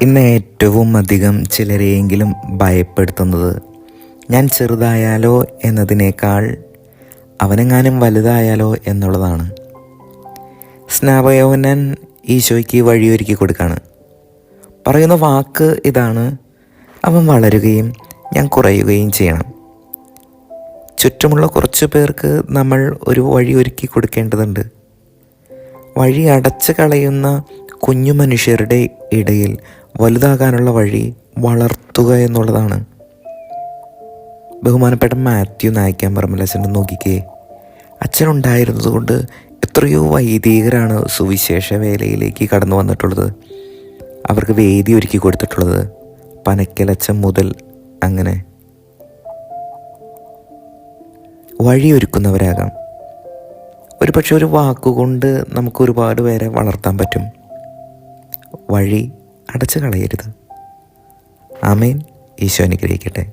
ഇന്ന് ഏറ്റവും അധികം ചിലരെയെങ്കിലും ഭയപ്പെടുത്തുന്നത് ഞാൻ ചെറുതായാലോ എന്നതിനേക്കാൾ അവനെങ്ങാനും വലുതായാലോ എന്നുള്ളതാണ്. സ്നാപയോഹന്നാൻ ഈശോയ്ക്ക് വഴിയൊരുക്കി കൊടുക്കുകയാണ്. പറയുന്ന വാക്ക് ഇതാണ്: അവൻ വളരുകയും ഞാൻ കുറയുകയും ചെയ്യണം. ചുറ്റുമുള്ള കുറച്ച് പേർക്ക് നമ്മൾ ഒരു വഴി ഒരുക്കി കൊടുക്കേണ്ടതുണ്ട്. വഴി അടച്ചു കളയുന്ന കുഞ്ഞു മനുഷ്യരുടെ ഇടയിൽ വലുതാകാനുള്ള വഴി വളർത്തുക എന്നുള്ളതാണ്. ബഹുമാനപ്പെട്ട മാത്യു നായിക്കാമ്പറമ്പിൽ അച്ഛനെ നോക്കിക്കേ. അച്ഛനുണ്ടായിരുന്നത് കൊണ്ട് എത്രയോ വൈദികരാണ് സുവിശേഷ വേലയിലേക്ക് കടന്നു വന്നിട്ടുള്ളത്. അവർക്ക് വേദി ഒരുക്കി കൊടുത്തിട്ടുള്ളത്. പനക്കലച്ചൻ മുതൽ അങ്ങനെ വഴിയൊരുക്കുന്നവരാകാം. ഒരു പക്ഷെ ഒരു വാക്കുകൊണ്ട് നമുക്ക് ഒരുപാട് പേരെ വളർത്താൻ പറ്റും. വഴി അടച്ചു കളയരുത്. ആമേൻ. ഈശോ അനുഗ്രഹിക്കട്ടെ.